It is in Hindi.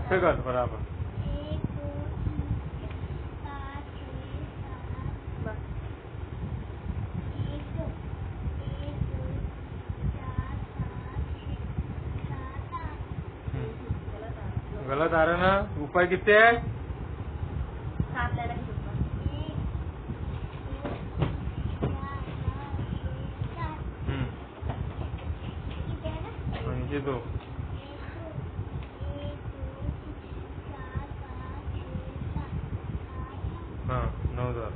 ऐसे कर बराबर। 1 2 3 4 5 6 7 1 2 1 2 4 5 6 7 8 गलत आ रहा ना। ऊपर कितने है? 7 ले रहे ऊपर 1 2 4 5 6 7 कितने है ना? नीचे 2 1 2 3 4 5 6 7 8 हाँ 9 10